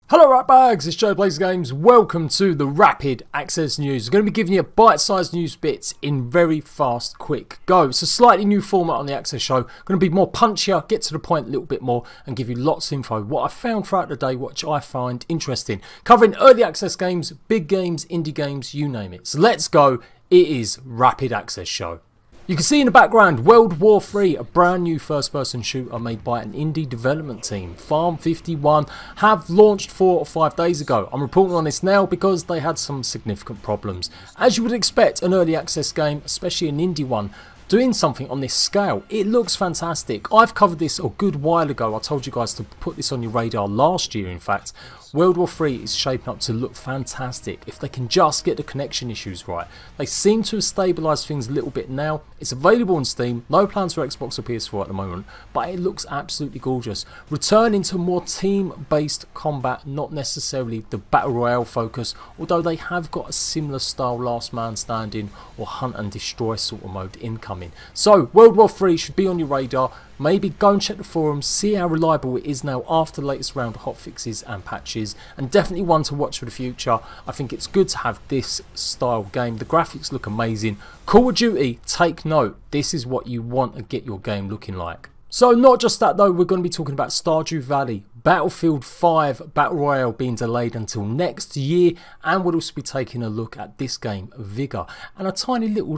Hello Rat Bags, it's Jade Plays Games. Welcome to the Rapid Access News. I'm going to be giving you bite-sized news bits in very fast, quick go. It's a slightly new format on the Access show. Going to be more punchier, get to the point a little bit more and give you lots of info. What I found throughout the day, which I find interesting. Covering early access games, big games, indie games, you name it. So let's go. It is Rapid Access show. You can see in the background World War III, a brand new first-person shooter made by an indie development team. Farm 51 have launched 4 or 5 days ago. I'm reporting on this now because they had some significant problems. As you would expect, an early access game, especially an indie one, doing something on this scale, it looks fantastic. I've covered this a good while ago. I told you guys to put this on your radar last year, in fact. World War III is shaping up to look fantastic if they can just get the connection issues right. They seem to have stabilised things a little bit now. It's available on Steam, no plans for Xbox or PS4 at the moment, but it looks absolutely gorgeous. Returning to more team-based combat, not necessarily the Battle Royale focus, although they have got a similar style last man standing or hunt and destroy sort of mode incoming. So World War III should be on your radar. Maybe go and check the forums, see how reliable it is now after the latest round of hotfixes and patches, and definitely one to watch for the future. I think it's good to have this style game. The graphics look amazing. Call of Duty, take note, this is what you want to get your game looking like. So not just that though, we're going to be talking about Stardew Valley, Battlefield 5 Battle Royale being delayed until next year, and we'll also be taking a look at this game, Vigor, and a tiny little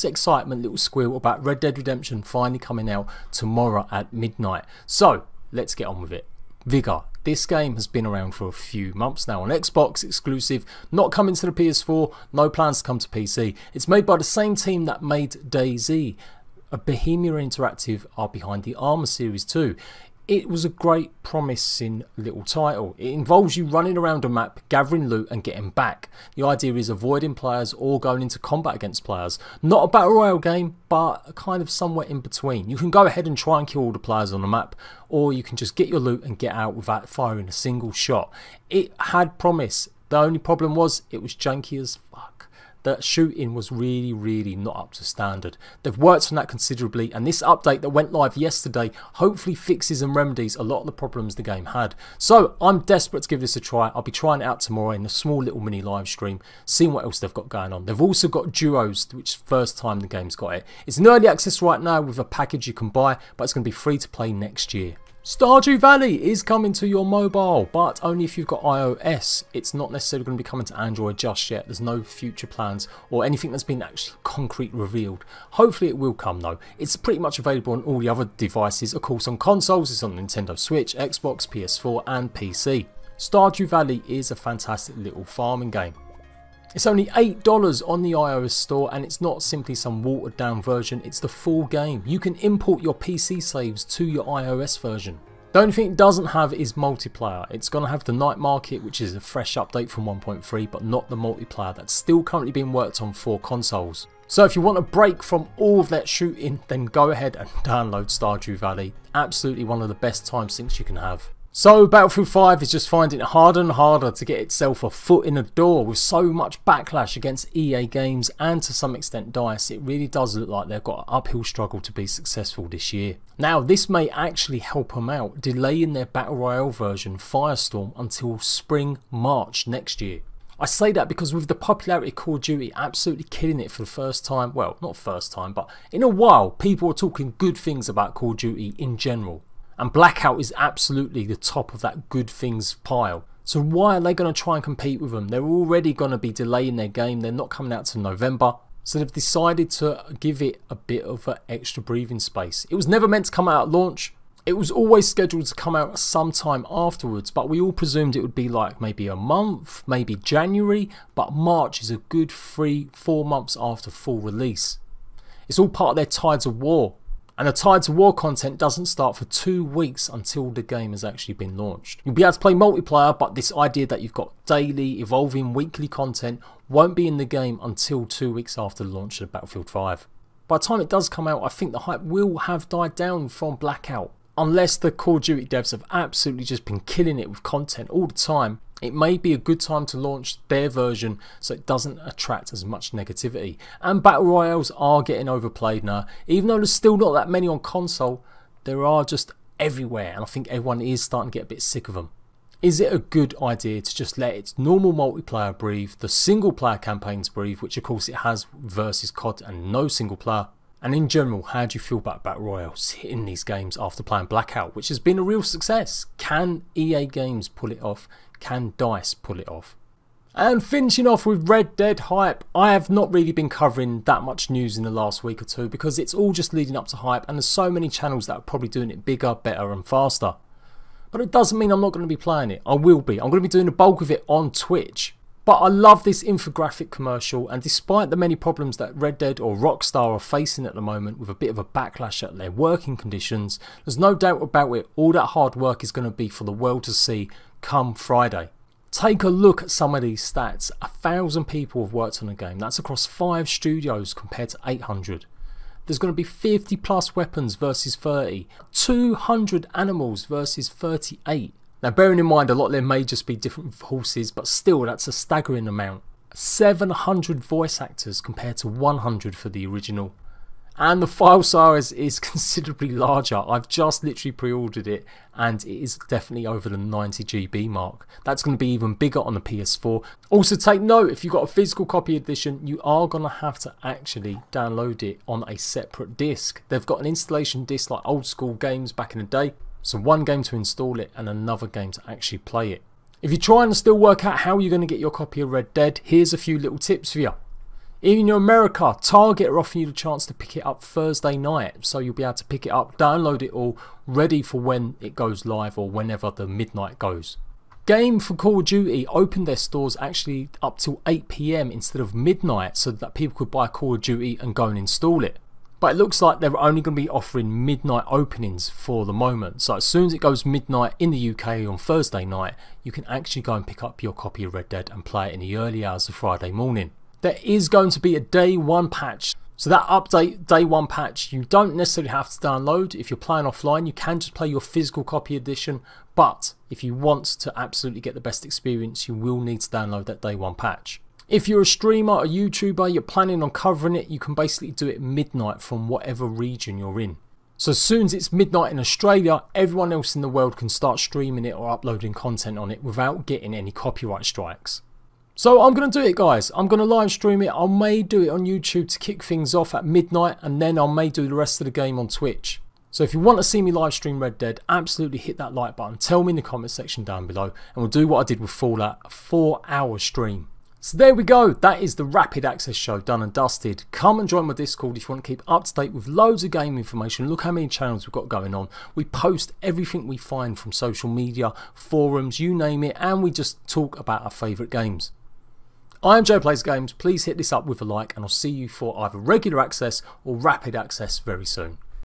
excitement, little squeal about Red Dead Redemption finally coming out tomorrow at midnight. So let's get on with it. Vigor. This game has been around for a few months now on Xbox exclusive, not coming to the PS4, no plans to come to PC. It's made by the same team that made DayZ. Bohemia Interactive are behind the Armour series too. It was a great promising little title. It involves you running around a map, gathering loot and getting back. The idea is avoiding players or going into combat against players. Not a battle royale game, but kind of somewhere in between. You can go ahead and try and kill all the players on the map, or you can just get your loot and get out without firing a single shot. It had promise. The only problem was it was janky as fuck. The shooting was really not up to standard. They've worked on that considerably, and this update that went live yesterday hopefully fixes and remedies a lot of the problems the game had. So I'm desperate to give this a try. I'll be trying it out tomorrow in a small little mini live stream, seeing what else they've got going on. They've also got duos, which is the first time the game's got it. It's in early access right now with a package you can buy, but it's going to be free to play next year. Stardew Valley is coming to your mobile, but only if you've got iOS. It's not necessarily going to be coming to Android just yet. There's no future plans or anything that's been actually concrete revealed. Hopefully it will come though. It's pretty much available on all the other devices. Of course on consoles, it's on Nintendo Switch, Xbox, PS4 and PC. Stardew Valley is a fantastic little farming game. It's only $8 on the iOS store, and it's not simply some watered down version, it's the full game. You can import your PC saves to your iOS version. The only thing it doesn't have is multiplayer. It's going to have the night market, which is a fresh update from 1.3, but not the multiplayer that's still currently being worked on for consoles. So if you want a break from all of that shooting, then go ahead and download Stardew Valley. Absolutely one of the best time sinks you can have. So Battlefield 5 is just finding it harder and harder to get itself a foot in the door with so much backlash against EA Games and to some extent DICE. It really does look like they've got an uphill struggle to be successful this year. Now this may actually help them out, delaying their Battle Royale version Firestorm until spring, March next year. I say that because with the popularity of Call of Duty absolutely killing it for the first time, well not first time but in a while, people are talking good things about Call of Duty in general. And Blackout is absolutely the top of that good things pile. So why are they going to try and compete with them? They're already going to be delaying their game. They're not coming out till November. So they've decided to give it a bit of an extra breathing space. It was never meant to come out at launch. It was always scheduled to come out sometime afterwards. But we all presumed it would be like maybe a month, maybe January. But March is a good 3-4 months after full release. It's all part of their Tides of War. And the Tides of War content doesn't start for 2 weeks until the game has actually been launched. You'll be able to play multiplayer, but this idea that you've got daily, evolving, weekly content won't be in the game until 2 weeks after the launch of Battlefield 5. By the time it does come out, I think the hype will have died down from Blackout. Unless the Call of Duty devs have absolutely just been killing it with content all the time, it may be a good time to launch their version so it doesn't attract as much negativity. And Battle Royales are getting overplayed now. Even though there's still not that many on console, there are just everywhere, and I think everyone is starting to get a bit sick of them. Is it a good idea to just let its normal multiplayer breathe, the single player campaigns breathe, which of course it has versus COD and no single player? And in general, how do you feel about battle royales hitting these games after playing Blackout, which has been a real success? Can EA Games pull it off? Can DICE pull it off? And finishing off with Red Dead hype, I have not really been covering that much news in the last week or two because it's all just leading up to hype and there's so many channels that are probably doing it bigger, better and faster. But it doesn't mean I'm not going to be playing it. I will be. I'm going to be doing the bulk of it on Twitch. But I love this infographic commercial, and despite the many problems that Red Dead or Rockstar are facing at the moment with a bit of a backlash at their working conditions, there's no doubt about it, all that hard work is going to be for the world to see come Friday. Take a look at some of these stats. 1,000 people have worked on the game. That's across 5 studios compared to 800. There's going to be 50 plus weapons versus 30. 200 animals versus 38. Now bearing in mind a lot of them may just be different horses, but still that's a staggering amount. 700 voice actors compared to 100 for the original. And the file size is considerably larger. I've just literally pre-ordered it and it is definitely over the 90 GB mark. That's going to be even bigger on the PS4. Also take note, if you've got a physical copy edition, you are going to have to actually download it on a separate disc. They've got an installation disc like old school games back in the day. So one game to install it and another game to actually play it. If you're trying to still work out how you're going to get your copy of Red Dead, here's a few little tips for you. In America, Target are offering you the chance to pick it up Thursday night, so you'll be able to pick it up, download it all, ready for when it goes live or whenever the midnight goes. Game for Call of Duty opened their stores actually up till 8 PM instead of midnight so that people could buy Call of Duty and go and install it. But it looks like they're only going to be offering midnight openings for the moment. So as soon as it goes midnight in the UK on Thursday night, you can actually go and pick up your copy of Red Dead and play it in the early hours of Friday morning. There is going to be a day 1 patch. So that update, day 1 patch, you don't necessarily have to download. If you're playing offline, you can just play your physical copy edition. But if you want to absolutely get the best experience, you will need to download that day 1 patch. If you're a streamer, a YouTuber, you're planning on covering it, you can basically do it midnight from whatever region you're in. So as soon as it's midnight in Australia, everyone else in the world can start streaming it or uploading content on it without getting any copyright strikes. So I'm going to do it, guys. I'm going to live stream it. I may do it on YouTube to kick things off at midnight, and then I may do the rest of the game on Twitch. So if you want to see me live stream Red Dead, absolutely hit that like button. Tell me in the comment section down below, and we'll do what I did with Fallout, a 4-hour stream. So there we go, that is the Rapid Access show done and dusted. Come and join my Discord if you want to keep up to date with loads of game information. Look how many channels we've got going on. We post everything we find from social media, forums, you name it, and we just talk about our favourite games. I am Jade Plays Games. Please hit this up with a like and I'll see you for either regular access or rapid access very soon.